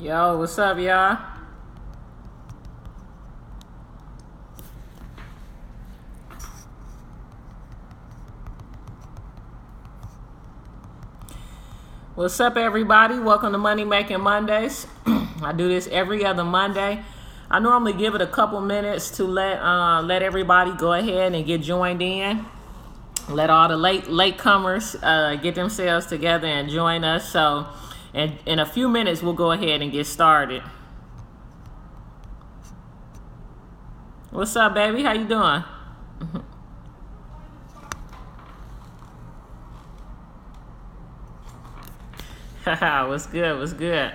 Yo, what's up, y'all? What's up, everybody? Welcome to Money Making Mondays. I do this every other Monday. I normally give it a couple minutes to let everybody go ahead and get joined in. Let all the latecomers get themselves together and join us. So, in a few minutes, we'll go ahead and get started. What's up, baby? How you doing? What's good? What's good?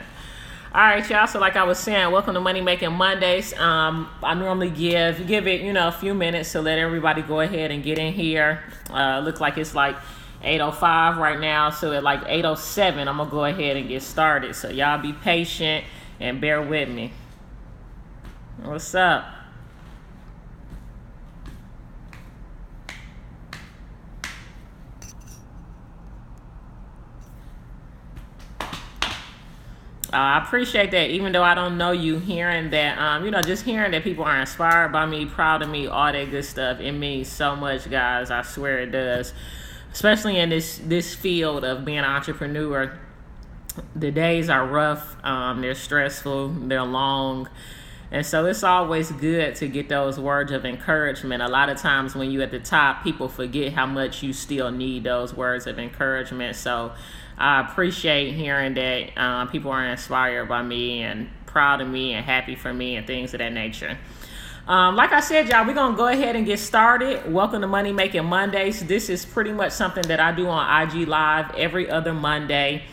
All right, y'all. So, like I was saying, welcome to Money Making Mondays. I normally give it a few minutes to let everybody go ahead and get in here. Looks like it's like 8:05 right now, so at like 8:07, I'm gonna go ahead and get started. So y'all be patient and bear with me. What's up? I appreciate that. Even though I don't know you, hearing that, just hearing that people are inspired by me, proud of me, all that good stuff, it means so much, guys. I swear it does. Especially in this field of being an entrepreneur. The days are rough. They're stressful. They're long. And so it's always good to get those words of encouragement. A lot of times when you're at the top, people forget how much you still need those words of encouragement. So I appreciate hearing that people are inspired by me and proud of me and happy for me and things of that nature. Like I said, y'all, we're going to go ahead and get started. Welcome to Money Making Mondays. This is pretty much something that I do on IG Live every other Monday.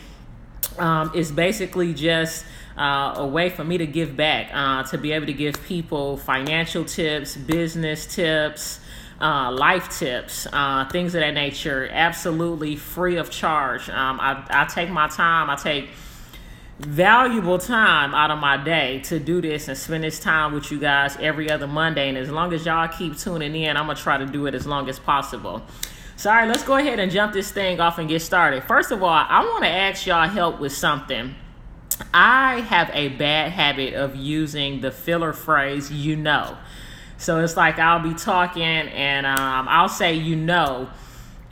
It's basically just a way for me to give back, to be able to give people financial tips, business tips, life tips, things of that nature, absolutely free of charge. I take my time. I take valuable time out of my day to do this and spend this time with you guys every other Monday. And as long as y'all keep tuning in, I'm going to try to do it as long as possible. So, all right, let's go ahead and jump this thing off and get started. First of all, I want to ask y'all help with something. I have a bad habit of using the filler phrase, you know. So it's like I'll be talking and I'll say,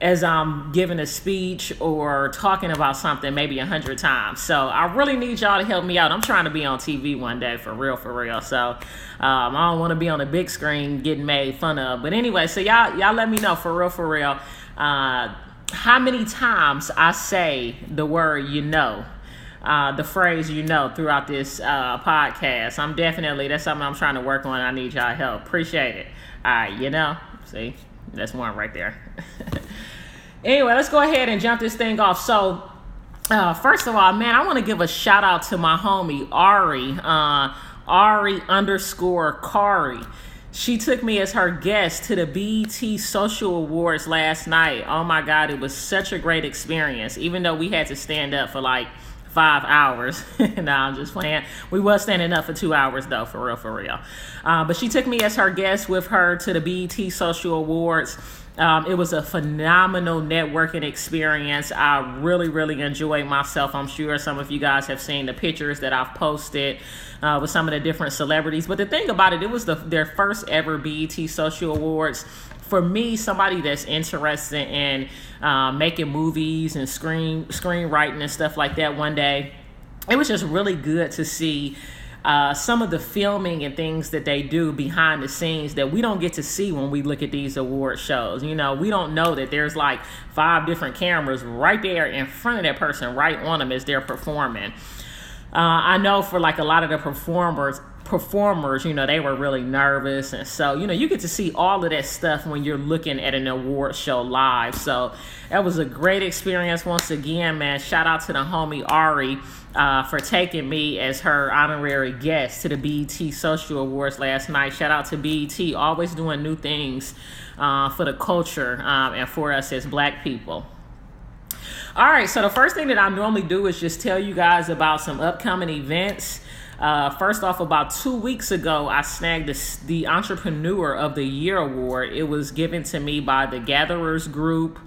as I'm giving a speech or talking about something maybe 100 times. So I really need y'all to help me out. I'm trying to be on TV one day for real. So I don't want to be on the big screen getting made fun of. But anyway, so y'all let me know for real. How many times I say the word the phrase throughout this podcast. That's something I'm trying to work on. I need y'all help. Appreciate it. All right, see, that's one right there. Anyway, let's go ahead and jump this thing off. So, first of all, man, I want to give a shout out to my homie, Ari_Kari. She took me as her guest to the BET Social Awards last night. Oh my God, it was such a great experience. Even though we had to stand up for like 5 hours. No, I'm just playing. We was standing up for 2 hours though, for real. But she took me as her guest with her to the BET Social Awards. It was a phenomenal networking experience. I really enjoyed myself. I'm sure some of you guys have seen the pictures that I've posted with some of the different celebrities. But the thing about it was their first ever BET Social Awards. For me, somebody that's interested in making movies and screenwriting and stuff like that one day, it was just really good to see some of the filming and things that they do behind the scenes that we don't get to see when we look at these award shows. We don't know that there's like 5 different cameras right there in front of that person, right on them as they're performing. I know for like a lot of the performers, they were really nervous. And so, you get to see all of that stuff when you're looking at an award show live. So that was a great experience. Once again, man, shout out to the homie Ari for taking me as her honorary guest to the BET Social Awards last night. Shout out to BET, always doing new things for the culture and for us as Black people. All right, so the first thing that I normally do is just tell you guys about some upcoming events. First off, about 2 weeks ago, I snagged the Entrepreneur of the Year award. It was given to me by the Gatherers Group.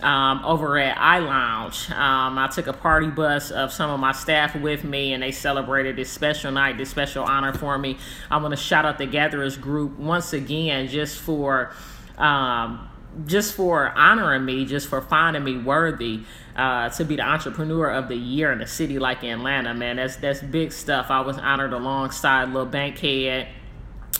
over at iLounge. I took a party bus of some of my staff with me, and they celebrated this special night, this special honor for me. I want to shout out the Gatherers group once again, just for honoring me, just for finding me worthy to be the entrepreneur of the year in a city like Atlanta. Man, that's big stuff. I was honored alongside Lil Bankhead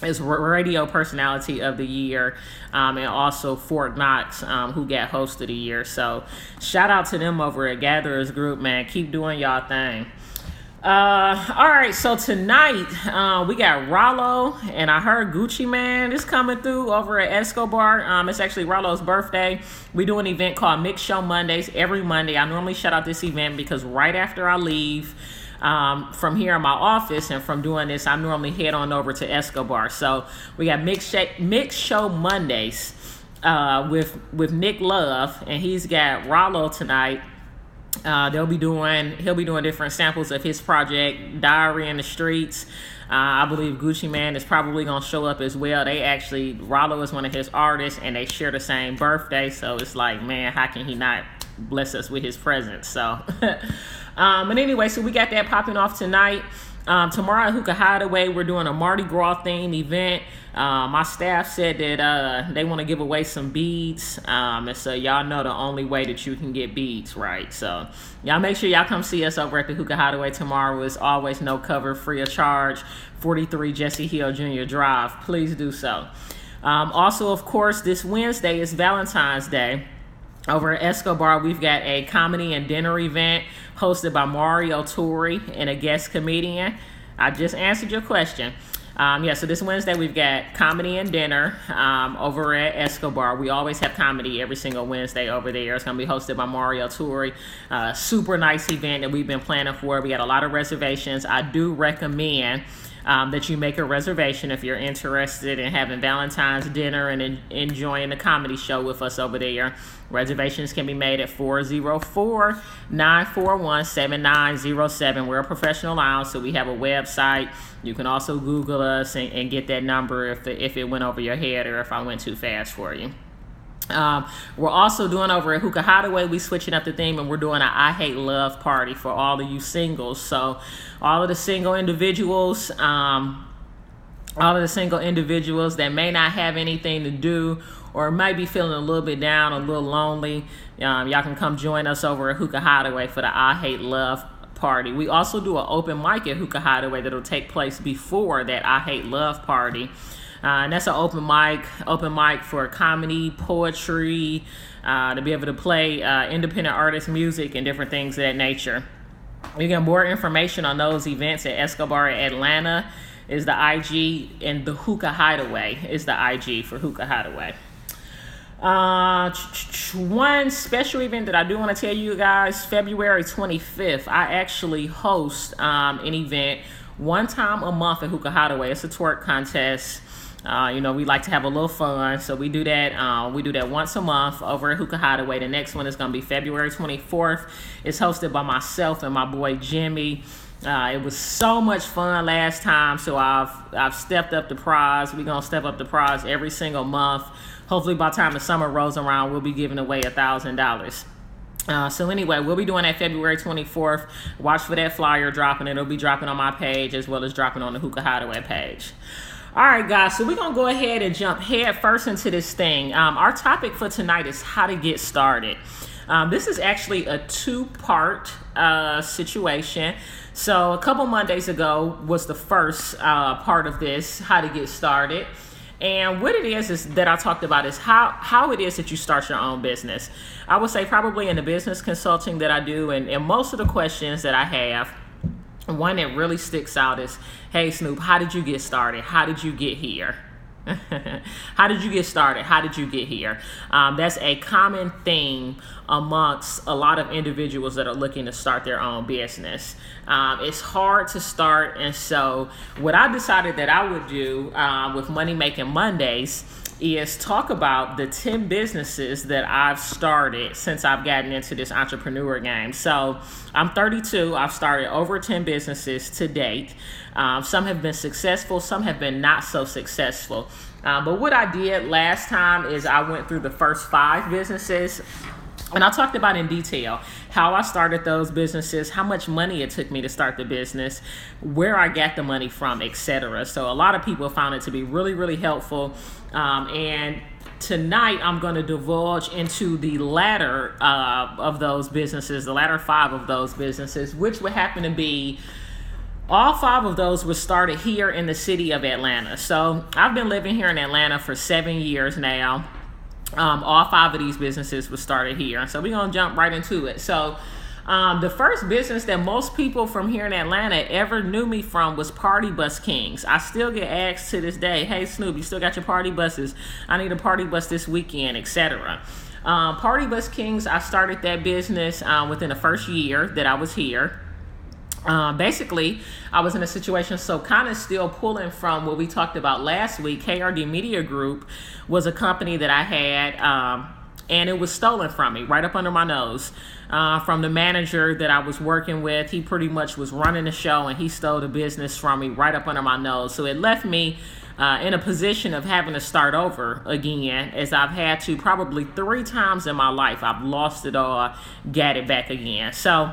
as radio personality of the year, and also Fort Knox, who got host of the year. So shout out to them over at Gatherers Group, man. Keep doing y'all thing. All right, so tonight we got Rollo, and I heard Gucci Man is coming through over at Escobar. It's actually Rollo's birthday. We do an event called Mix Show Mondays every Monday. I normally shout out this event because right after I leave from here in my office and from doing this, I normally head on over to Escobar. So we got Mix Show Mondays with Nick Love, and he's got Rollo tonight. He'll be doing different samples of his project, Diary in the Streets. I believe Gucci Man is probably going to show up as well. Rollo is one of his artists, and they share the same birthday. So it's like, man, how can he not bless us with his presence? So, but anyway, so we got that popping off tonight. Tomorrow at Hookah Hideaway, we're doing a Mardi Gras themed event. My staff said that they want to give away some beads, and so y'all know the only way that you can get beads, right? So y'all make sure y'all come see us over at the Hookah Hideaway tomorrow. It's always no cover, free of charge, 43 Jesse Hill Jr. Drive. Please do so. Also, of course, this Wednesday is Valentine's Day. Over at Escobar, we've got a comedy and dinner event hosted by Mario Torre and a guest comedian. I just answered your question. So this Wednesday we've got comedy and dinner over at Escobar. We always have comedy every single Wednesday over there. It's going to be hosted by Mario Torre. Super nice event that we've been planning for. We got a lot of reservations. I do recommend that you make a reservation if you're interested in having Valentine's dinner and enjoying the comedy show with us over there. Reservations can be made at 404-941-7907. We're a professional lounge, so we have a website. You can also Google us and get that number if it went over your head or if I went too fast for you. We're also doing over at Hookah Hideaway, we switching up the theme, and we're doing an I Hate Love party for all of you singles. So all of the single individuals that may not have anything to do or might be feeling a little bit down, a little lonely, y'all can come join us over at Hookah Hideaway for the I Hate Love party. We also do an open mic at Hookah Hideaway that'll take place before that I Hate Love party. And that's an open mic for comedy, poetry, to be able to play independent artist music and different things of that nature. You get more information on those events at Escobar Atlanta is the IG, and the Hookah Hideaway is the IG for Hookah Hideaway. One special event that I do want to tell you guys, February 25th, I actually host an event one time a month at Hookah Hideaway. It's a twerk contest. We like to have a little fun, so we do that. We do that once a month over at Hookah Hideaway. The next one is going to be February 24th. It's hosted by myself and my boy Jimmy. It was so much fun last time, so I've stepped up the prize. We're going to step up the prize every single month. Hopefully by the time the summer rolls around, we'll be giving away $1,000. So anyway, we'll be doing that February 24th. Watch for that flyer dropping. It'll be dropping on my page as well as dropping on the Hookah Hideaway page. All right, guys, so we're going to go ahead and jump head first into this thing. Our topic for tonight is how to get started. This is actually a two-part situation. So a couple Mondays ago was the first part of this, how to get started. And what it is that I talked about is how it is that you start your own business. I would say probably in the business consulting that I do, and most of the questions that I have, one that really sticks out is, hey, Snoop, how did you get started? How did you get here? How did you get started? How did you get here? That's a common thing amongst a lot of individuals that are looking to start their own business. It's hard to start, and so what I decided that I would do with Money Making Mondays is talk about the 10 businesses that I've started since I've gotten into this entrepreneur game. So I'm 32. I've started over 10 businesses to date. Some have been successful. Some have been not so successful. But what I did last time is I went through the first 5 businesses And I talked about in detail how I started those businesses, how much money it took me to start the business, where I got the money from, etc. So a lot of people found it to be really, really helpful. And tonight I'm going to divulge into the latter of those businesses, the latter 5 of those businesses, which would happen to be all 5 of those were started here in the city of Atlanta. So I've been living here in Atlanta for 7 years now. All 5 of these businesses were started here. So we're going to jump right into it. So the first business that most people from here in Atlanta ever knew me from was Party Bus Kings. I still get asked to this day, hey Snoop, you still got your party buses? I need a party bus this weekend, etc. Party Bus Kings, I started that business within the first year that I was here. Basically, I was in a situation, so kind of still pulling from what we talked about last week. KRD Media Group was a company that I had, and it was stolen from me right up under my nose from the manager that I was working with. He pretty much was running the show, and he stole the business from me right up under my nose. So it left me in a position of having to start over again, as I've had to probably 3 times in my life. I've lost it all, got it back again. So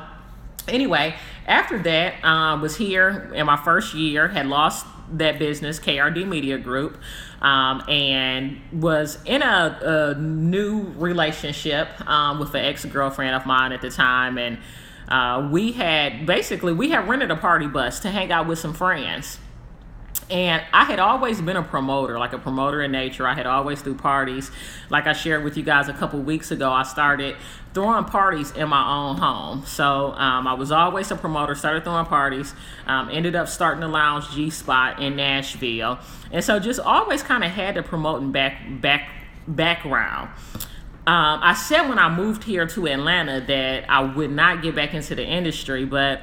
anyway, after that, was here in my first year, had lost that business, KRD Media Group, and was in a new relationship with an ex-girlfriend of mine at the time. And we had rented a party bus to hang out with some friends. And I had always been a promoter, like a promoter in nature. I had always threw parties. Like I shared with you guys a couple weeks ago, I started throwing parties in my own home. So I was always a promoter, started throwing parties, ended up starting the Lounge G Spot in Nashville. And so just always kind of had the promoting background. I said when I moved here to Atlanta that I would not get back into the industry, but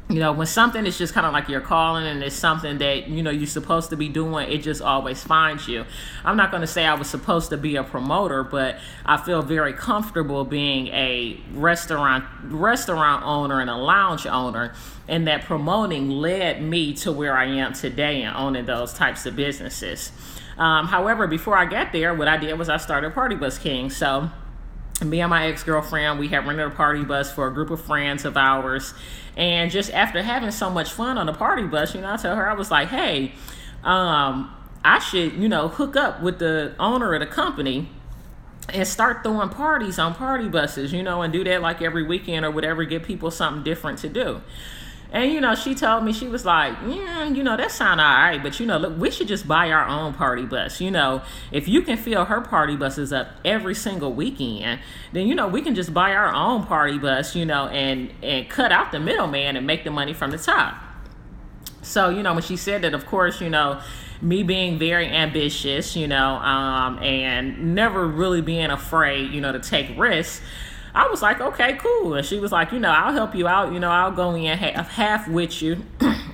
you know, when something is just kind of like your calling and it's something that, you know, you're supposed to be doing, it just always finds you. I'm not going to say I was supposed to be a promoter, but I feel very comfortable being a restaurant owner and a lounge owner, and that promoting led me to where I am today and owning those types of businesses. However, before I got there, what I did was I started Party Bus King. So me and my ex-girlfriend, we had rented a party bus for a group of friends of ours. And just after having so much fun on the party bus, you know, I told her, I was like, hey, I should, you know, hook up with the owner of the company and start throwing parties on party buses, you know, and do that like every weekend or whatever, give people something different to do. And, you know, she told me, she was like, yeah, you know, that sound all right, but, you know, look, we should just buy our own party bus. You know, if you can fill her party buses up every single weekend, then, you know, we can just buy our own party bus, you know, and cut out the middleman and make the money from the top. So, you know, when she said that, of course, you know, me being very ambitious, you know, and never really being afraid, you know, to take risks, I was like, okay, cool. And she was like, you know, I'll help you out. You know, I'll go in half with you,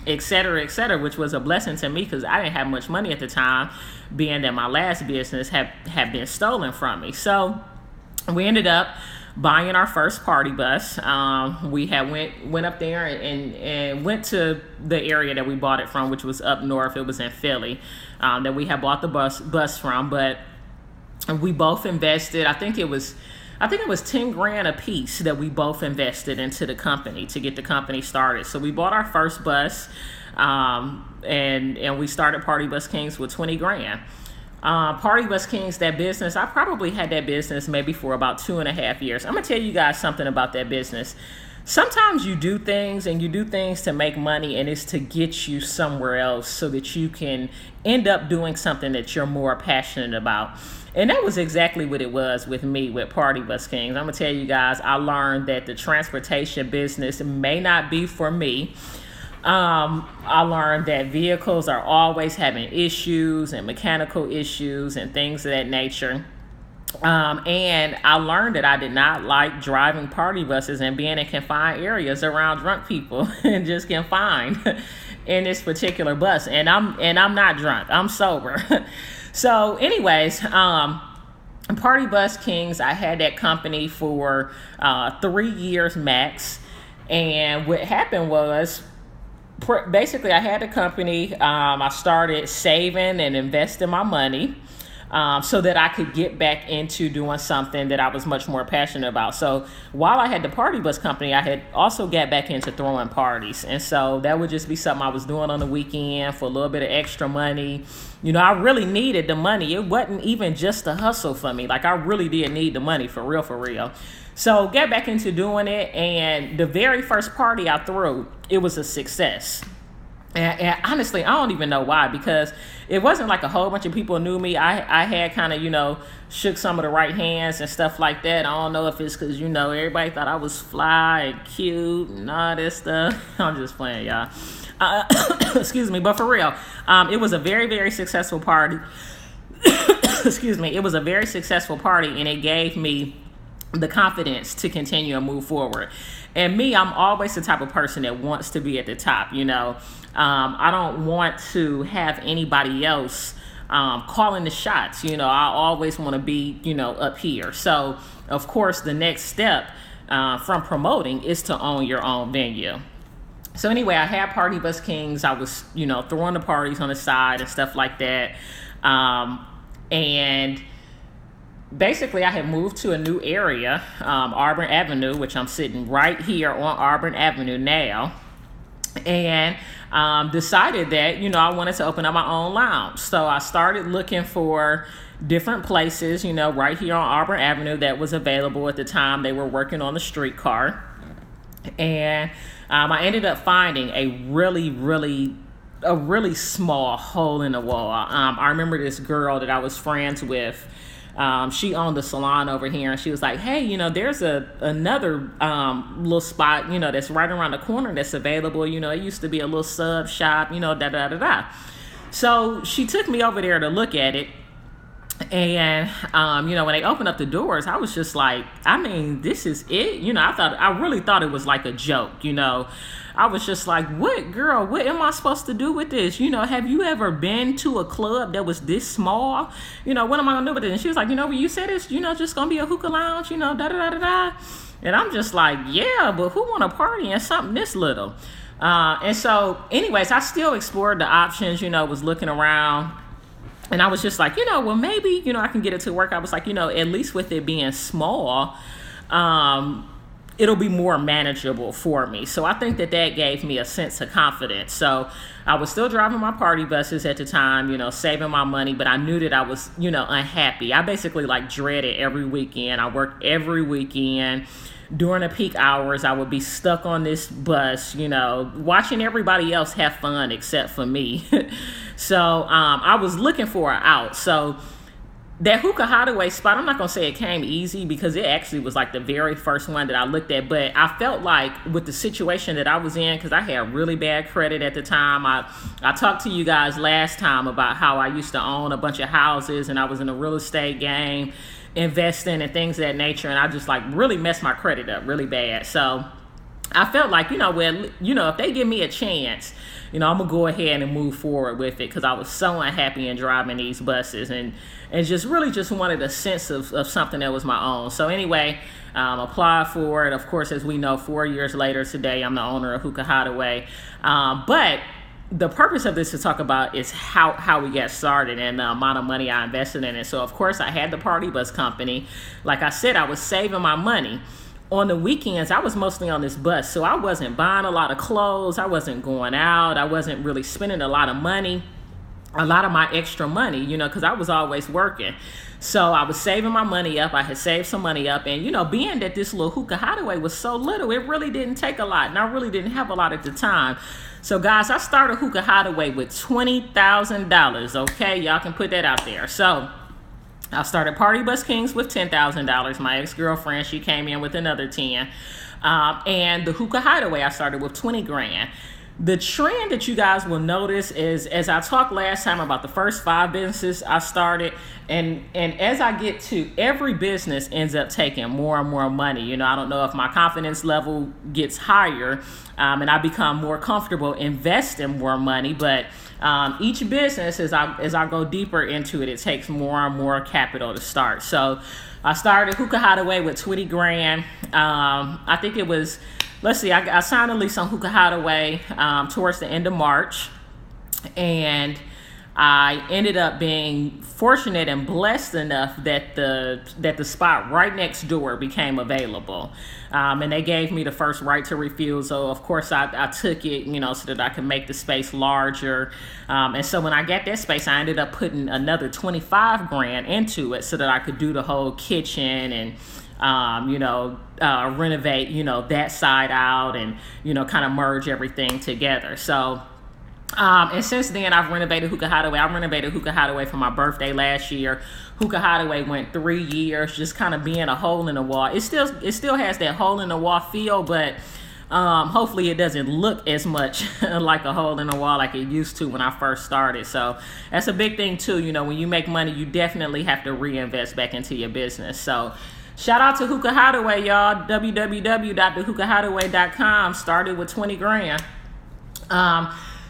et cetera, which was a blessing to me because I didn't have much money at the time, being that my last business had been stolen from me. So we ended up buying our first party bus. We had went up there and went to the area that we bought it from, which was up north. It was in Philly, that we had bought the bus from. But we both invested, I think it was 10 grand a piece that we both invested into the company to get the company started. So we bought our first bus, and we started Party Bus Kings with 20 grand. Party Bus Kings, that business, I probably had that business maybe for about 2.5 years. I'm gonna tell you guys something about that business. Sometimes you do things to make money, and it's to get you somewhere else so that you can end up doing something that you're more passionate about. And that was exactly what it was with me with Party Bus Kings. I'm going to tell you guys, I learned that the transportation business may not be for me. I learned that vehicles are always having issues and mechanical issues and things of that nature. And I learned that I did not like driving party buses and being in confined areas around drunk people and just confined in this particular bus. And I'm not drunk. I'm sober. So anyways, Party Bus Kings, I had that company for 3 years max. And what happened was, basically I had the company, I started saving and investing my money. so that I could get back into doing something that I was much more passionate about. So while I had the party bus company, I had also got back into throwing parties. And so that would just be something I was doing on the weekend for a little bit of extra money. I really needed the money. It wasn't even just a hustle for me. Like, I really did need the money for real, for real. So get back into doing it. And the very first party I threw, it was a success. And honestly, I don't even know why, because it wasn't like a whole bunch of people knew me. I had kind of, shook some of the right hands and stuff like that. I don't know if it's because, everybody thought I was fly and cute and all this stuff. I'm just playing, y'all. Excuse me. But for real, it was a very, very successful party. Excuse me. It was a very successful party, and it gave me the confidence to continue and move forward. And me, I'm always the type of person that wants to be at the top, I don't want to have anybody else calling the shots. I always want to be, up here. So, of course, the next step from promoting is to own your own venue. So anyway, I had Party Bus Kings. I was, throwing the parties on the side and stuff like that. And basically, I had moved to a new area, Auburn Avenue, which I'm sitting right here on Auburn Avenue now. And decided that, I wanted to open up my own lounge. So I started looking for different places, right here on Auburn Avenue that was available at the time. They were working on the streetcar. And I ended up finding a really small hole in the wall. I remember this girl that I was friends with. She owned a salon over here, and she was like, hey, there's another little spot, that's right around the corner that's available. It used to be a little sub shop, da. So she took me over there to look at it. And, when they opened up the doors, I was just like, this is it. I really thought it was like a joke, I was just like, what, girl, what am I supposed to do with this? Have you ever been to a club that was this small? What am I going to do with it? And she was like, when you said it's, just going to be a hookah lounge, da. And I'm just like, yeah, but who want to party in something this little? And so anyways, I still explored the options, was looking around. And I was just like, well, maybe, I can get it to work. I was like, at least with it being small, it'll be more manageable for me. So I think that gave me a sense of confidence. So I was still driving my party buses at the time, saving my money, but I knew that I was, unhappy. I basically dreaded every weekend. I worked every weekend. During the peak hours, I would be stuck on this bus, watching everybody else have fun except for me. So I was looking for an out. So that Hookah Hideaway spot, I'm not going to say it came easy, because it actually was the very first one that I looked at. But I felt like with the situation that I was in, because I had really bad credit at the time. I talked to you guys last time about how I used to own a bunch of houses, and I was in a real estate game, investing and things of that nature, and I just really messed my credit up really bad. So I felt like, if they give me a chance, I'm gonna go ahead and move forward with it, because I was so unhappy in driving these buses and just wanted a sense of something that was my own. So anyway, applied for it. Of course, as we know, 4 years later today, I'm the owner of Hookah Hideaway. But the purpose of this to talk about is how we got started and the amount of money I invested in it. So, of course, I had the party bus company. Like I said, I was saving my money. On the weekends, I was mostly on this bus. So I wasn't buying a lot of clothes. I wasn't going out. I wasn't really spending a lot of money, a lot of my extra money, because I was always working. So I was saving my money up. I had saved some money up. And, being that this little Hookah Hideaway was so little, it really didn't take a lot. And I really didn't have a lot at the time. So, guys, I started Hookah Hideaway with $20,000, okay? Y'all can put that out there. So, I started Party Bus Kings with $10,000. My ex-girlfriend, she came in with another 10. And the Hookah Hideaway, I started with 20 grand. The trend that you guys will notice is, as I talked last time about the first 5 businesses I started, and as I get to, every business ends up taking more and more money. I don't know if my confidence level gets higher and I become more comfortable investing more money, but each business, as I go deeper into it, it takes more and more capital to start. So I started Hookah Hideaway with 20 grand. I think it was, let's see, I signed a lease on Hookah Hideaway towards the end of March. And I ended up being fortunate and blessed enough that the spot right next door became available, and they gave me the first right to refusal. Of course, I took it, so that I could make the space larger. And so when I got that space, I ended up putting another 25 grand into it so that I could do the whole kitchen and renovate, that side out and, kind of merge everything together. So, and since then, I've renovated Hookah Hideaway. I renovated Hookah Hideaway for my birthday last year. Hookah Hideaway went 3 years, just kind of being a hole in the wall. It still has that hole in the wall feel, but hopefully it doesn't look as much like a hole in the wall like it used to when I first started. So that's a big thing too. When you make money, you definitely have to reinvest back into your business. So shout out to Hookah Hideaway, y'all. www.thehookahhideaway.com. Started with 20 grand.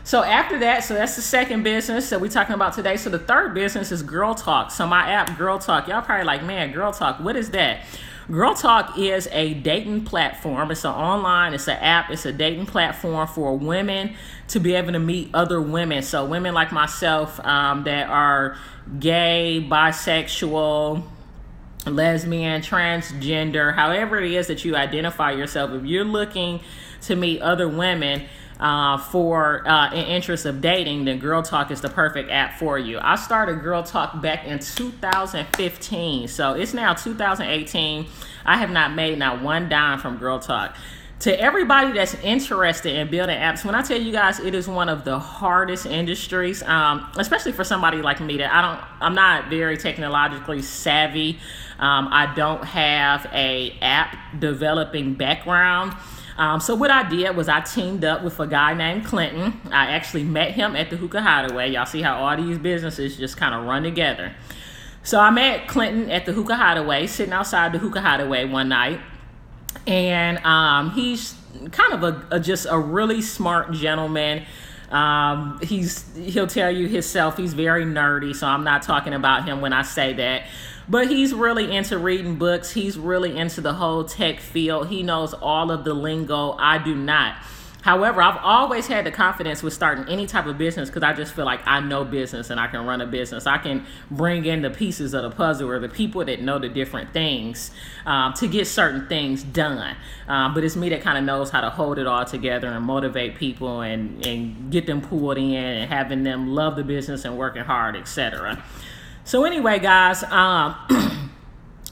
So after that, so that's the second business that we're talking about today. So the third business is Girl Talk. So my app, Girl Talk. Y'all probably like, man, Girl Talk, what is that? Girl Talk is a dating platform. It's an app, it's a dating platform for women to be able to meet other women. So women like myself that are gay, bisexual, lesbian, transgender, however it is that you identify yourself, if you're looking to meet other women for an interest of dating, then Girl Talk is the perfect app for you. I started Girl Talk back in 2015, so it's now 2018. I have not made not one dime from Girl Talk. To everybody that's interested in building apps, when I tell you guys, it is one of the hardest industries, especially for somebody like me that I'm not very technologically savvy. I don't have a app developing background. So what I did was I teamed up with a guy named Clinton. I actually met him at the Hookah Hideaway. Y'all see how all these businesses just kind of run together. So I met Clinton at the Hookah Hideaway, sitting outside the Hookah Hideaway one night. And he's kind of just a really smart gentleman. He'll tell you himself, he's very nerdy, so I'm not talking about him when I say that. But he's really into reading books. He's really into the whole tech field. He knows all of the lingo. I do not. However, I've always had the confidence with starting any type of business because I just feel like I know business and I can run a business. I can bring in the pieces of the puzzle or the people that know the different things to get certain things done. But it's me that kind of knows how to hold it all together and motivate people and get them pulled in and having them love the business and working hard, etc. So anyway, guys,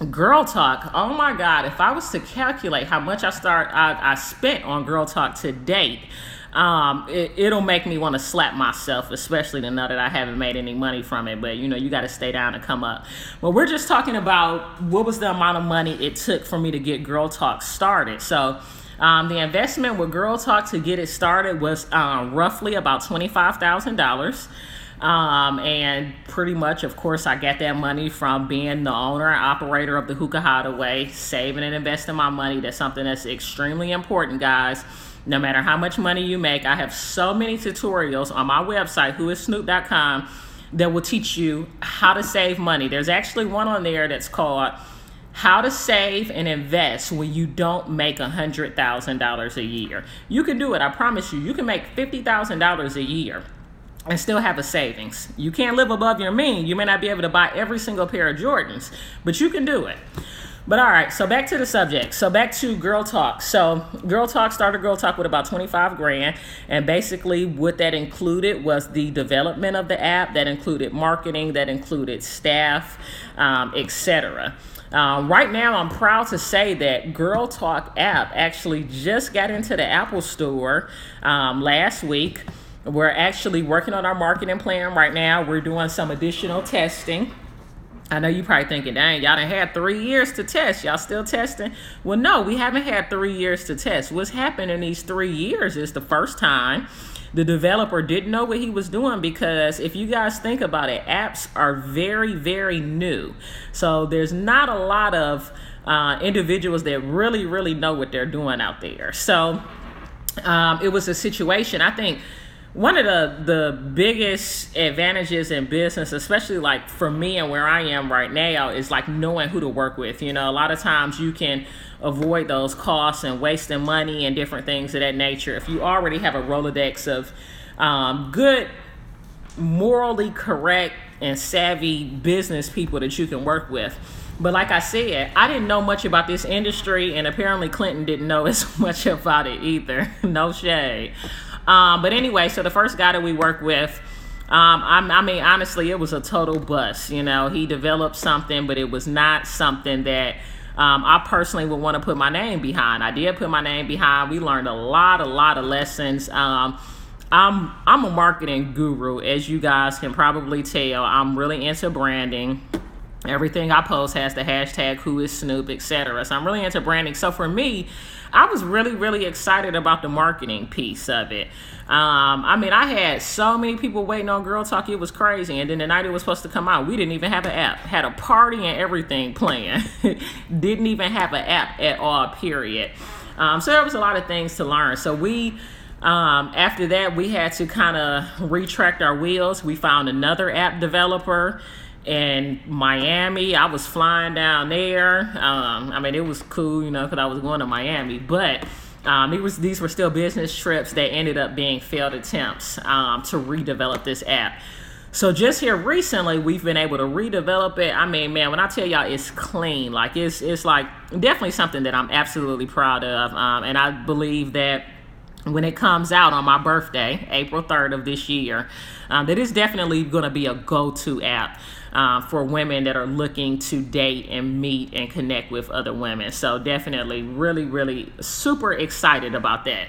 Girl Talk, oh my God, if I was to calculate how much I spent on Girl Talk to date, it'll make me want to slap myself, especially to know that I haven't made any money from it. But you got to stay down and come up. But we're just talking about what was the amount of money it took for me to get Girl Talk started. So the investment with Girl Talk to get it started was roughly about $25,000. And pretty much, of course, I got that money from being the owner and operator of the Hookah Hideaway, saving and investing my money. That's something that's extremely important, guys. No matter how much money you make, I have so many tutorials on my website, whoissnoop.com, that will teach you how to save money. There's actually one on there that's called How to Save and Invest When You Don't Make $100,000 a Year. You can do it. I promise you. You can make $50,000 a year and still have a savings. You can't live above your means. You may not be able to buy every single pair of Jordans, but you can do it. But all right, so back to the subject. So back to Girl Talk. So Girl Talk started Girl Talk with about 25 grand. And basically what that included was the development of the app. That included marketing, that included staff, etc. Right now, I'm proud to say that Girl Talk app actually just got into the Apple Store last week. We're actually working on our marketing plan right now. We're doing some additional testing. I know you're probably thinking, dang, y'all done had 3 years to test. Y'all still testing? Well, no, we haven't had 3 years to test. What's happened in these 3 years is the first time the developer didn't know what he was doing, because if you guys think about it, apps are very, very new. So there's not a lot of individuals that really, really know what they're doing out there. So it was a situation, I think, one of the biggest advantages in business, especially like for me and where I am right now, is like knowing who to work with. A lot of times you can avoid those costs and wasting money and different things of that nature if you already have a Rolodex of good morally correct and savvy business people that you can work with. But like I said, I didn't know much about this industry, and apparently Clinton didn't know as much about it either. No shade. But anyway, so the first guy that we worked with, I mean, honestly, it was a total bust. You know, he developed something, but it was not something that I personally would want to put my name behind. I did put my name behind. We learned a lot of lessons. I'm a marketing guru, as you guys can probably tell. I'm really into branding. Everything I post has the hashtag who is Snoop, etc. So I'm really into branding. So for me, I was really excited about the marketing piece of it. I mean, I had so many people waiting on Girl Talk. It was crazy. And then the night it was supposed to come out, we didn't even have an app. Had a party and everything planned. Didn't even have an app at all, period. So there was a lot of things to learn. So we, after that, we had to kind of retract our wheels. We found another app developer in Miami. I was flying down there. I mean, it was cool, you know, because I was going to Miami. But these were still business trips that ended up being failed attempts to redevelop this app. So just here recently, we've been able to redevelop it. I mean, man, when I tell y'all it's clean, like it's like definitely something that I'm absolutely proud of. And I believe that when it comes out on my birthday, April 3rd of this year, that is definitely going to be a go-to app for women that are looking to date and meet and connect with other women. So definitely really super excited about that.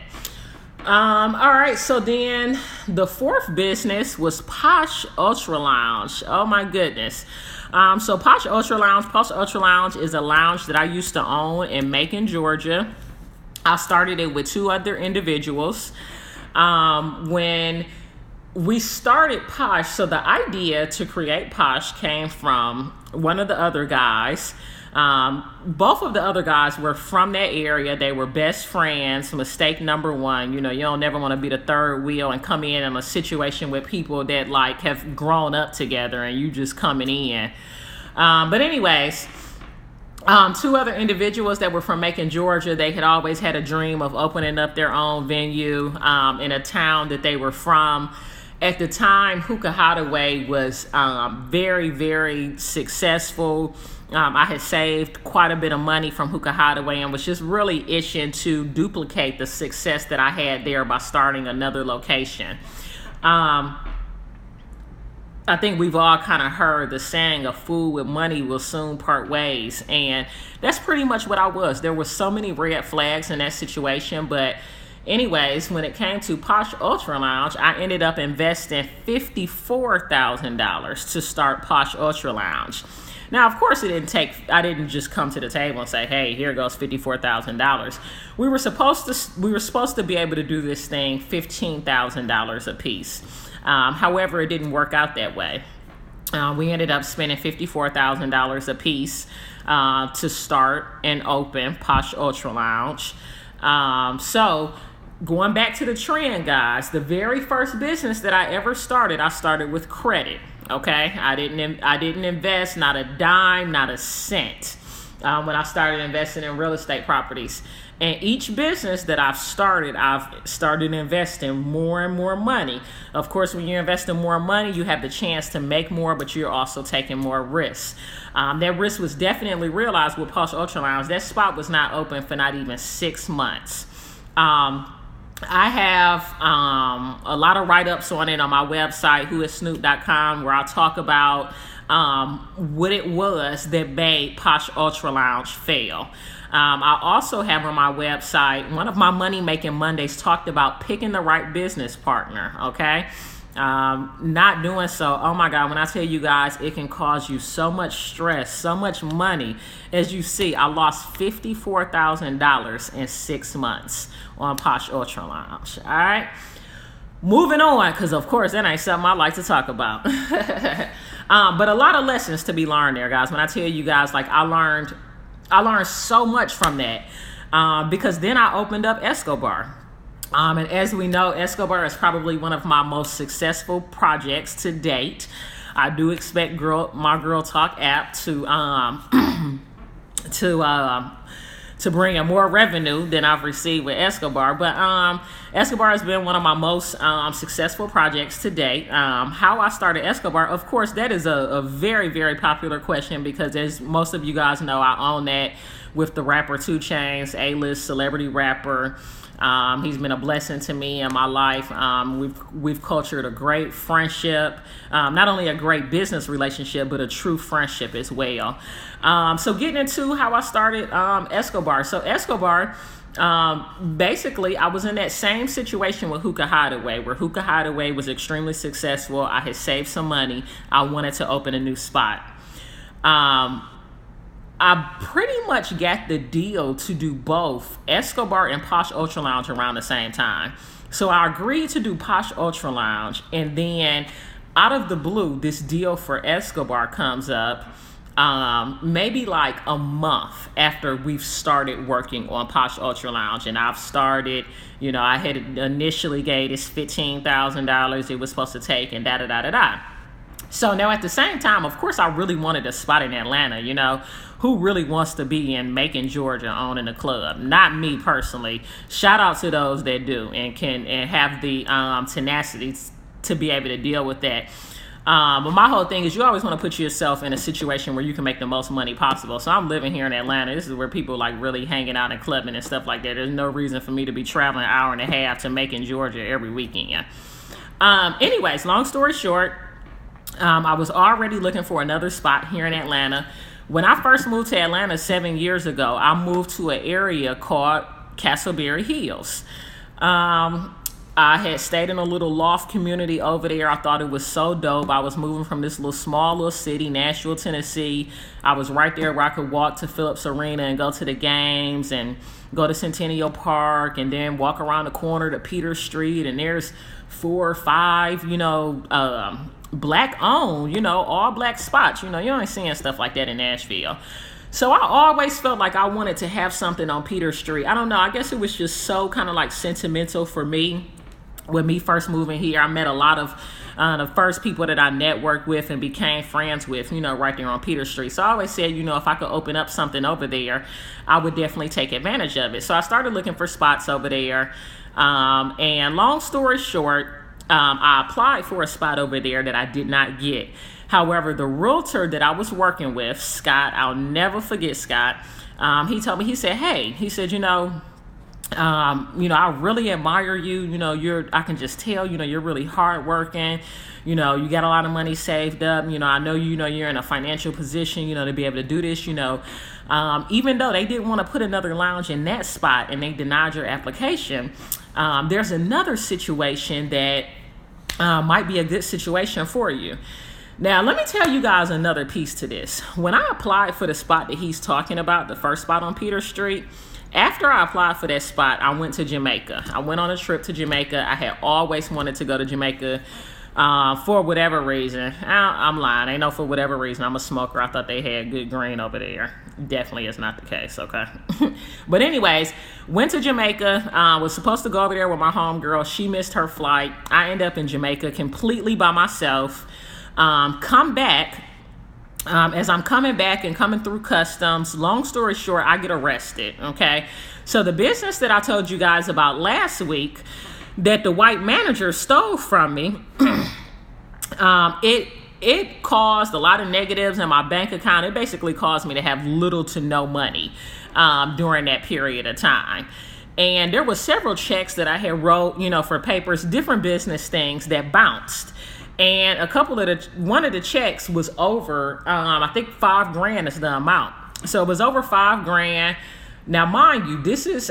All right, so then the fourth business was Posh Ultra Lounge. Oh my goodness. So Posh Ultra Lounge is a lounge that I used to own in Macon, Georgia. I started it with two other individuals. When we started Posh, so the idea to create Posh came from one of the other guys. Both of the other guys were from that area. They were best friends. Mistake number one, you know, you don't never want to be the third wheel and come in a situation with people that like have grown up together and you just coming in. But anyways, two other individuals that were from Macon, Georgia, they had always had a dream of opening up their own venue in a town that they were from. At the time, Hookah Hideaway was very successful. I had saved quite a bit of money from Hookah Hideaway and was just really itching to duplicate the success that I had there by starting another location. I think we've all kind of heard the saying, a fool with money will soon part ways. And that's pretty much what I was. There were so many red flags in that situation. But anyways, when it came to Posh Ultra Lounge, I ended up investing $54,000 to start Posh Ultra Lounge. Now, of course, I didn't just come to the table and say, hey, here goes $54,000. We were supposed to be able to do this thing $15,000 a piece. However, it didn't work out that way. We ended up spending $54,000 a piece to start and open Posh Ultra Lounge. So going back to the trend, guys, the very first business that I ever started, I started with credit. Okay, I didn't invest not a dime, not a cent when I started investing in real estate properties. And each business that I've started investing more and more money. Of course, when you're investing more money, you have the chance to make more, but you're also taking more risks. That risk was definitely realized with Posh Ultra Lounge. That spot was not open for not even 6 months. I have a lot of write-ups on it on my website, whoissnoop.com, where I talk about what it was that made Posh Ultra Lounge fail. I also have on my website, one of my Money Making Mondays talked about picking the right business partner, okay? Not doing so, oh my God, when I tell you guys, it can cause you so much stress, so much money. As you see, I lost $54,000 in 6 months on Posh Ultra Lounge, all right? Moving on, because of course, that ain't something I like to talk about. But a lot of lessons to be learned there, guys. When I tell you guys, like I learned so much from that because then I opened up Escobar. And as we know, Escobar is probably one of my most successful projects to date. I do expect my Girl Talk app to to bring in more revenue than I've received with Escobar. But Escobar has been one of my most successful projects to date. How I started Escobar, of course, that is a very, very popular question, because as most of you guys know, I own that with the rapper 2 Chainz, A-list celebrity rapper. He's been a blessing to me in my life. We've cultured a great friendship, not only a great business relationship, but a true friendship as well. So getting into how I started Escobar. So Escobar, basically, I was in that same situation with Hookah Hideaway, where Hookah Hideaway was extremely successful. I had saved some money. I wanted to open a new spot. I pretty much got the deal to do both Escobar and Posh Ultra Lounge around the same time. So I agreed to do Posh Ultra Lounge, and then out of the blue, this deal for Escobar comes up maybe like a month after we've started working on Posh Ultra Lounge. And I've started, I had initially gave this $15,000 it was supposed to take, and da-da-da-da-da. So now at the same time, of course, I really wanted a spot in Atlanta. Who really wants to be in Macon, Georgia, owning a club? Not me personally. Shout out to those that do and can have the tenacity to be able to deal with that. But my whole thing is, you always want to put yourself in a situation where you can make the most money possible. So I'm living here in Atlanta. This is where people like really hanging out and clubbing and stuff like that. There's no reason for me to be traveling an hour and a half to Macon, Georgia every weekend. Anyways, long story short, I was already looking for another spot here in Atlanta. When I first moved to Atlanta 7 years ago, I moved to an area called Castleberry Hills. I had stayed in a little loft community over there. I thought it was so dope. I was moving from this small little city, Nashville, Tennessee. I was right there where I could walk to Phillips Arena and go to the games and go to Centennial Park and then walk around the corner to Peter Street. And there's 4 or 5, black owned, all black spots. You ain't seeing stuff like that in Nashville. So I always felt like I wanted to have something on Peter Street. I don't know. I guess it was just so kind of like sentimental for me. With me first moving here, I met a lot of the first people that I networked with and became friends with, right there on Peter Street. So I always said, if I could open up something over there, I would definitely take advantage of it. So I started looking for spots over there. And long story short, I applied for a spot over there that I did not get. However, the realtor that I was working with, Scott, I'll never forget Scott. He told me, he said, hey, I really admire you. I can just tell, you're really hardworking. You got a lot of money saved up. I know, you're in a financial position, to be able to do this, even though they didn't want to put another lounge in that spot and they denied your application. There's another situation that might be a good situation for you. Now, let me tell you guys another piece to this. When I applied for the spot that he's talking about, the first spot on Peter Street, after I applied for that spot, I went to Jamaica. I went on a trip to Jamaica. I had always wanted to go to Jamaica for whatever reason. I'm lying. I know for whatever reason. I'm a smoker. I thought they had good green over there. Definitely is not the case, okay? But anyways, went to Jamaica. Was supposed to go over there with my homegirl. She missed her flight. I ended up in Jamaica completely by myself. Come back. As I'm coming back and coming through customs, long story short, I get arrested, okay? So the business that I told you guys about last week that the white manager stole from me, it caused a lot of negatives in my bank account. It basically caused me to have little to no money during that period of time. And there were several checks that I had wrote, for papers, different business things that bounced. And one of the checks was over, I think $5,000 is the amount. So it was over $5,000. Now, mind you,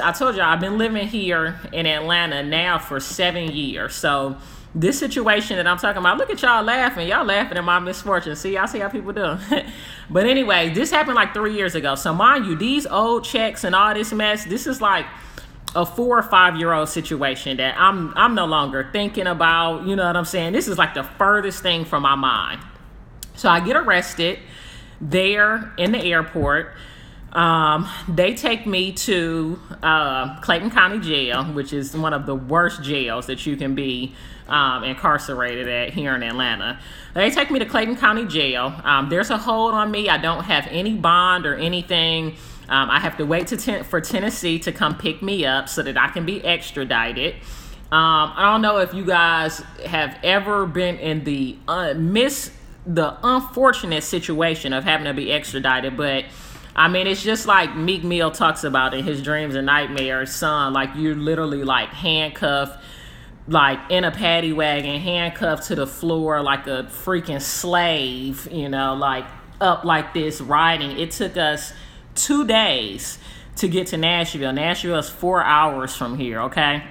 I told you, I've been living here in Atlanta now for 7 years. So this situation that I'm talking about, look at y'all laughing. Y'all laughing at my misfortune. See, y'all see how people do. But anyway, this happened like 3 years ago. So mind you, these old checks and all this mess, this is like a 4 or 5 year old situation that I'm no longer thinking about. You know what I'm saying? This is like the furthest thing from my mind. So I get arrested there in the airport. They take me to Clayton County Jail, which is one of the worst jails that you can be incarcerated at here in Atlanta. They take me to Clayton County Jail. There's a hold on me. I don't have any bond or anything. I have to wait for Tennessee to come pick me up so that I can be extradited. I don't know if you guys have ever been in the unfortunate situation of having to be extradited, but I mean, it's just like Meek Mill talks about in his Dreams and Nightmares, son. Like, you're literally like handcuffed, like in a paddy wagon, handcuffed to the floor like a freaking slave, like up like this riding. It took us 2 days to get to Nashville. Nashville is 4 hours from here, okay?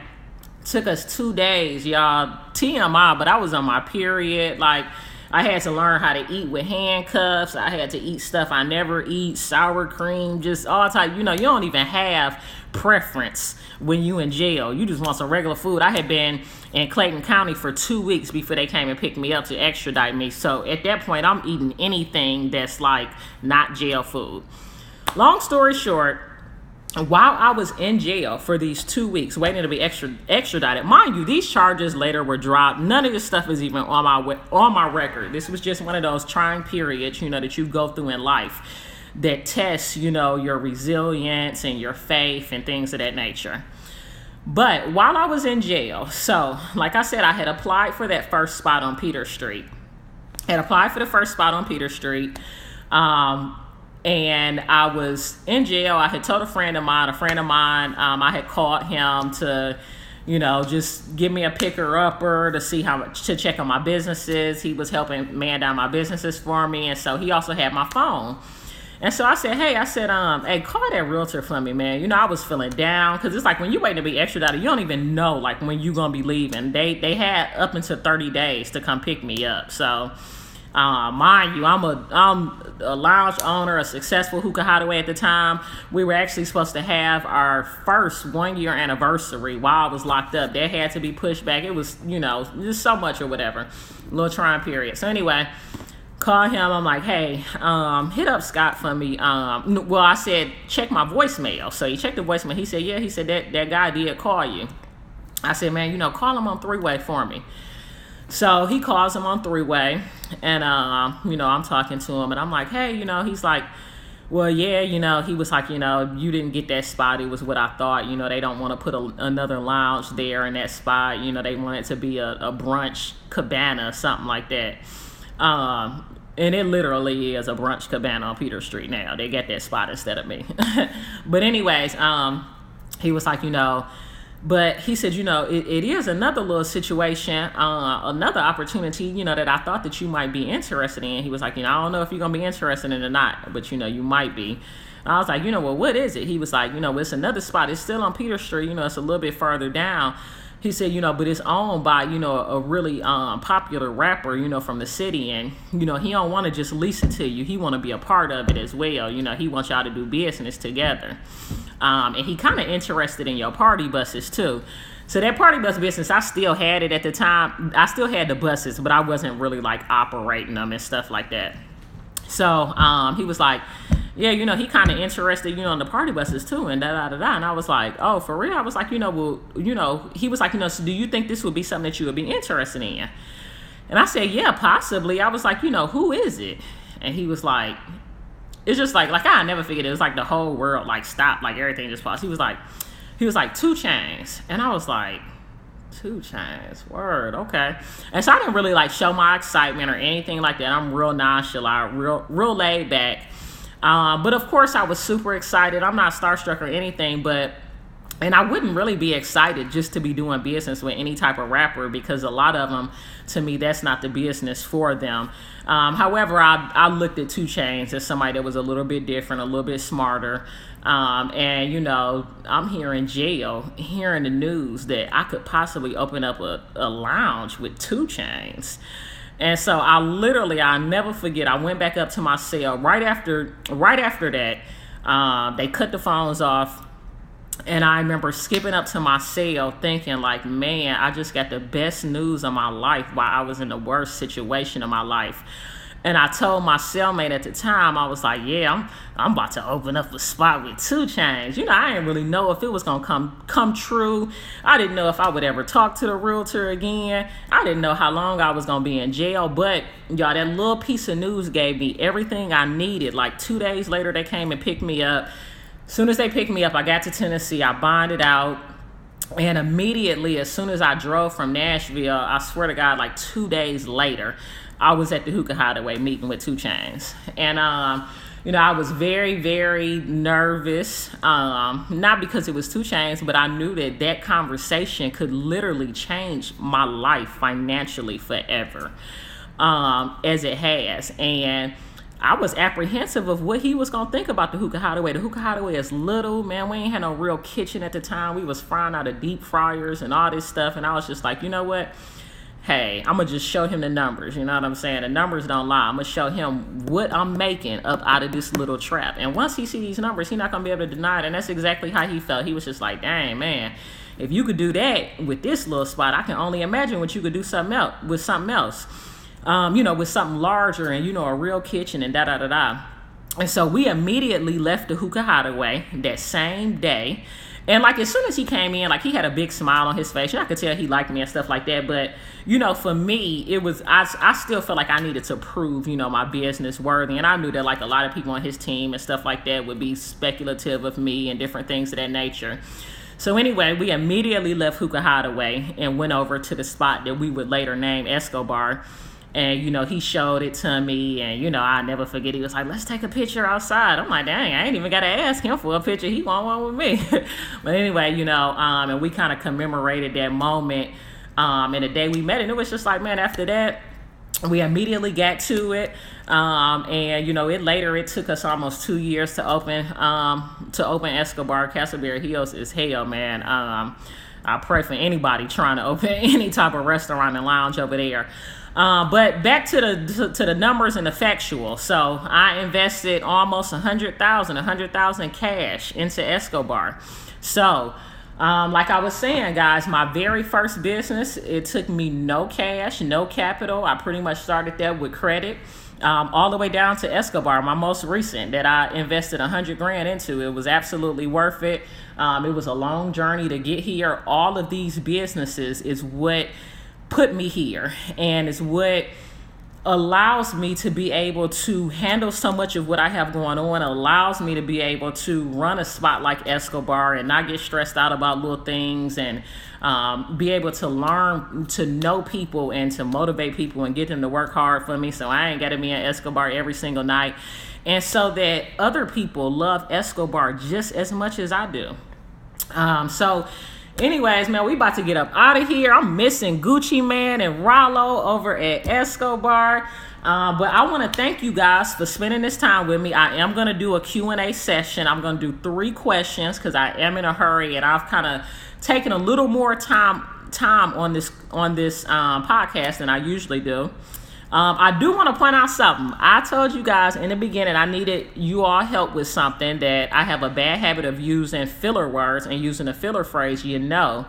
Took us 2 days, y'all. TMI, but I was on my period. Like, I had to learn how to eat with handcuffs. I had to eat stuff I never eat, sour cream, just all type. You don't even have preference when you in jail. You just want some regular food. I had been in Clayton County for 2 weeks before they came and picked me up to extradite me. So at that point, I'm eating anything that's like not jail food. Long story short, while I was in jail for these 2 weeks waiting to be extradited, mind you, these charges later were dropped. None of this stuff is even on my record. This was just one of those trying periods, that you go through in life that tests, your resilience and your faith and things of that nature. But while I was in jail, so like I said, I had applied for that first spot on Peter Street. And I was in jail. I had told a friend of mine, I had called him to, just give me a picker-upper to see to check on my businesses. He was helping man down my businesses for me. And so he also had my phone. And so I said, hey, call that realtor for me, man. I was feeling down because it's like when you waiting to be extradited, you don't even know like when you going to be leaving. They had up until 30 days to come pick me up. So mind you, I'm a lounge owner, a successful hookah hideaway at the time. We were actually supposed to have our first 1-year anniversary while I was locked up. That had to be pushed back. It was, just so much or whatever. Little trying period. So anyway, call him. I'm like, hey, hit up Scott for me. I said, check my voicemail. So he checked the voicemail. He said, yeah. He said that guy did call you. I said, man, call him on 3-way for me. So he calls him on 3-way, and, I'm talking to him, and I'm like, hey, he's like, well, yeah, he was like, you didn't get that spot. It was what I thought. They don't want to put another lounge there in that spot. They want it to be a brunch cabana, something like that. And it literally is a brunch cabana on Peter Street now. They get that spot instead of me. But anyways, he was like, but he said, it is another little situation, another opportunity, that I thought that you might be interested in. He was like, I don't know if you're going to be interested in it or not, but, you might be. And I was like, well, what is it? He was like, it's another spot. It's still on Peter Street. It's a little bit further down. He said, but it's owned by, a really popular rapper, from the city. And, he don't want to just lease it to you. He want to be a part of it as well. He wants y'all to do business together. And he kind of interested in your party buses, too. So that party bus business, I still had it at the time. I still had the buses, but I wasn't really, like, operating them and stuff like that. So he was like, yeah, he kind of interested, in the party buses too, and da-da-da-da. And I was like, oh, for real? I was like, he was like, so do you think this would be something that you would be interested in? And I said, yeah, possibly. I was like, who is it? And he was like, it's just like I never figured it was like the whole world, like, stopped, like, everything just paused. He was like, 2 Chainz. And I was like, 2 Chainz, word, okay. And so I didn't really, like, show my excitement or anything like that. I'm real nonchalant, real laid back. But of course I was super excited. I'm not starstruck or anything, and I wouldn't really be excited just to be doing business with any type of rapper, because a lot of them, to me, that's not the business for them. However, I looked at 2 Chainz as somebody that was a little bit different, a little bit smarter. And, I'm here in jail, hearing the news that I could possibly open up a lounge with 2 Chainz. And so I'll never forget, I went back up to my cell right after that. They cut the phones off. And I remember skipping up to my cell thinking, like, man, I just got the best news of my life while I was in the worst situation of my life. And I told my cellmate at the time, I was like, yeah, I'm about to open up a spot with 2 Chainz. I didn't really know if it was going to come true. I didn't know if I would ever talk to the realtor again. I didn't know how long I was going to be in jail. But, y'all, that little piece of news gave me everything I needed. Like, 2 days later, they came and picked me up. Soon as they picked me up, I got to Tennessee. I bonded out. And immediately, as soon as I drove from Nashville, I swear to God, like 2 days later, I was at the Hookah Hideaway meeting with 2 Chainz. And, I was very, very nervous, not because it was 2 Chainz, but I knew that conversation could literally change my life financially forever, as it has. And I was apprehensive of what he was going to think about the Hookah Hideaway. The Hookah Hideaway is little, man. We ain't had no real kitchen at the time. We was frying out of deep fryers and all this stuff. And I was just like, you know what? Hey, I'm going to just show him the numbers. You know what I'm saying? The numbers don't lie. I'm going to show him what I'm making up out of this little trap. And once he see these numbers, he's not going to be able to deny it. And that's exactly how he felt. He was just like, dang, man, if you could do that with this little spot, I can only imagine what you could do with something else. With something larger and, a real kitchen and da-da-da-da. And so we immediately left the Hookah Hideaway that same day. And, like, as soon as he came in, like, he had a big smile on his face. I could tell he liked me and stuff like that. But, for me, it was, I still felt like I needed to prove, my business worthy. And I knew that, like, a lot of people on his team and stuff like that would be speculative of me and different things of that nature. So anyway, we immediately left Hookah Hideaway and went over to the spot that we would later name Escobar. And, he showed it to me, and, I'll never forget. He was like, let's take a picture outside. I'm like, dang, I ain't even got to ask him for a picture. He want one with me. But anyway, and we kind of commemorated that moment and the day we met. And it was just like, man, after that, we immediately got to it. It took us almost 2 years to open Escobar. Castleberry Hills is hell, man. I pray for anybody trying to open any type of restaurant and lounge over there. But back to the numbers and the factual. So I invested almost $100,000 cash into Escobar. So, like I was saying, guys, my very first business, it took me no cash, no capital. I pretty much started there with credit, all the way down to Escobar, my most recent that I invested $100,000 into. It was absolutely worth it. It was a long journey to get here. All of these businesses is what put me here, and it's what allows me to be able to handle so much of what I have going on, allows me to be able to run a spot like Escobar and not get stressed out about little things, and be able to learn to know people and to motivate people and get them to work hard for me, so I ain't got to be in Escobar every single night, and so that other people love Escobar just as much as I do. Anyways, man, we about to get up out of here. I'm missing Gucci Man and Rollo over at Escobar. But I want to thank you guys for spending this time with me. I am going to do a Q&A session. I'm going to do 3 questions because I am in a hurry, and I've kind of taken a little more time on this podcast than I usually do. I do want to point out something. I told you guys in the beginning I needed you all help with something, that I have a bad habit of using filler words and using a filler phrase, and I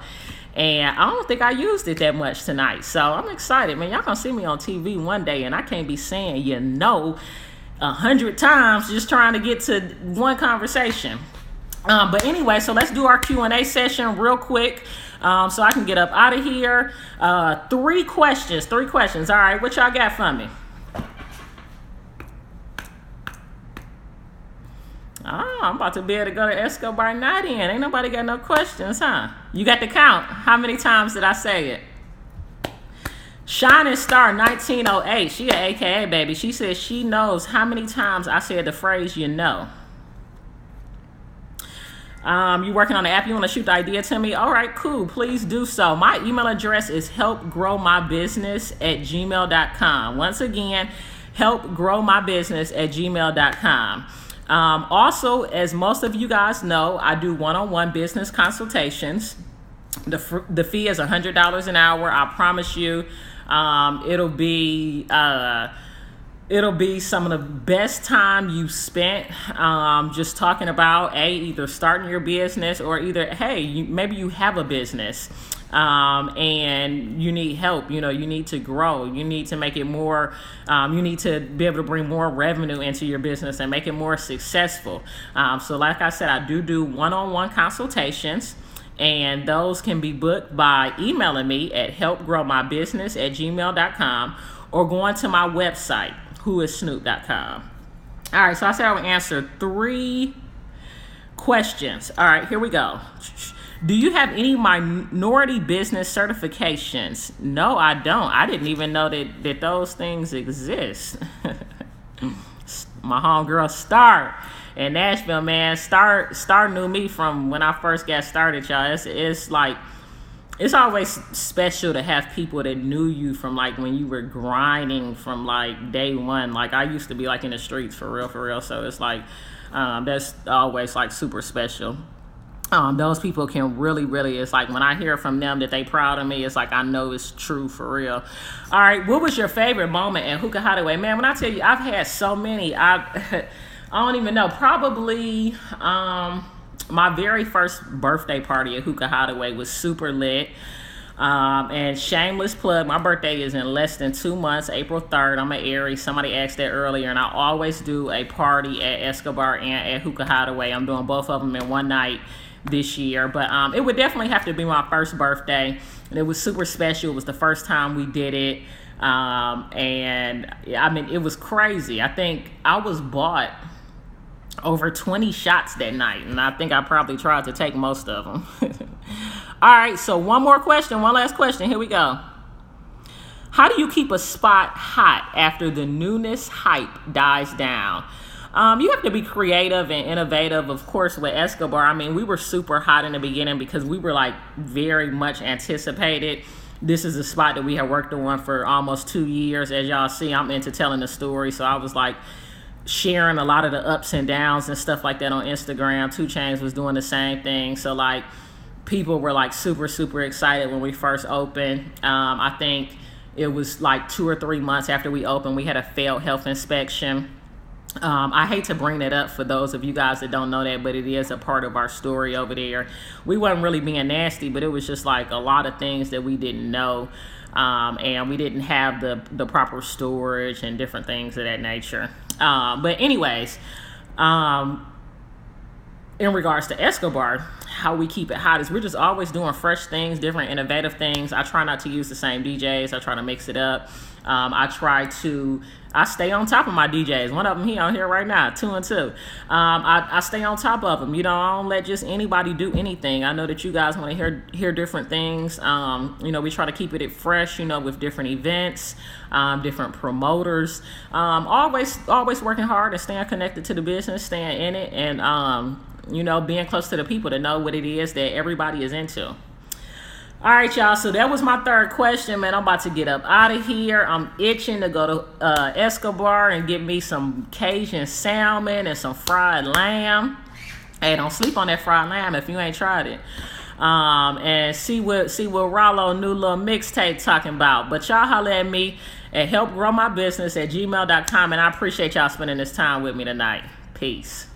don't think I used it that much tonight. So I'm excited, man. Y'all gonna see me on TV one day, and I can't be saying 100 times just trying to get to one conversation. But anyway, so let's do our Q&A session real quick. So I can get up out of here. 3 questions. All right, what y'all got for me? I'm about to be able to go to Escobar night in. Ain't nobody got no questions, huh? You got the count. How many times did I say it? Shining Star 1908. She an AKA, baby. She says she knows how many times I said the phrase, You working on the app? You want to shoot the idea to me? All right, cool. Please do so. My email address is helpgrowmybusiness@gmail.com. Once again, helpgrowmybusiness@gmail.com. Also, as most of you guys know, I do one-on-one business consultations. The fee is $100 an hour. I promise you, it'll be some of the best time you spent just talking about either starting your business, or either, maybe you have a business and you need help. You need to grow. You need to make it more, you need to be able to bring more revenue into your business and make it more successful. So like I said, I do one-on-one consultations, and those can be booked by emailing me at helpgrowmybusiness@gmail.com or going to my website, whoissnoop.com. All right, so I said I would answer 3 Questions. All right, here we go. Do you have any minority business certifications? No, I don't. I didn't even know that those things exist. My homegirl Star in Nashville, man. Star knew me from when I first got started, y'all. It's like, it's always special to have people that knew you from like when you were grinding from like day one. Like I used to be like in the streets for real. So it's like, that's always like super special. Those people can really, it's like when I hear from them that they proud of me, it's like I know it's true for real. All right, what was your favorite moment at Hookah Hideaway? Man, when I tell you, I've had so many. I don't even know. Probably my very first birthday party at Hookah Hideaway was super lit. And shameless plug, my birthday is in less than 2 months, April 3rd. I'm an Aries. Somebody asked that earlier, and I always do a party at Escobar and at Hookah Hideaway. I'm doing both of them in one night this year, but it would definitely have to be my first birthday, and it was super special. It was the first time we did it, and I mean, it was crazy. I think I was bought over 20 shots that night, and I think I probably tried to take most of them. All right, so one last question. Here we go. How do you keep a spot hot after the newness hype dies down? You have to be creative and innovative, of course, with Escobar. I mean, we were super hot in the beginning because we were like very much anticipated. This is a spot that we had worked on for almost 2 years. As y'all see, I'm into telling the story. So I was like sharing a lot of the ups and downs and stuff like that on Instagram. 2 Chainz was doing the same thing. So like people were like super excited when we first opened. I think it was like 2 or 3 months after we opened, we had a failed health inspection. I hate to bring that up for those of you guys that don't know that, but it is a part of our story over there. We wasn't really being nasty, but it was just like a lot of things that we didn't know. And we didn't have the proper storage and different things of that nature. But anyways, in regards to Escobar, how we keep it hot is we're just always doing fresh things, different innovative things. I try not to use the same DJs. I try to mix it up. I stay on top of my DJs. One of them he on here right now, 2 and 2. I stay on top of them. You know, I don't let just anybody do anything. I know that you guys want to hear different things. You know, we try to keep it fresh, you know, with different events, different promoters. Always working hard and staying connected to the business, staying in it, and you know, being close to the people to know what it is that everybody is into. All right, y'all. So that was my third question, man. I'm about to get up out of here. I'm itching to go to Escobar and get me some Cajun salmon and some fried lamb. Hey, don't sleep on that fried lamb if you ain't tried it. And see what Rollo new little mixtape talking about. But y'all holler at me at helpgrowmybusiness@gmail.com, and I appreciate y'all spending this time with me tonight. Peace.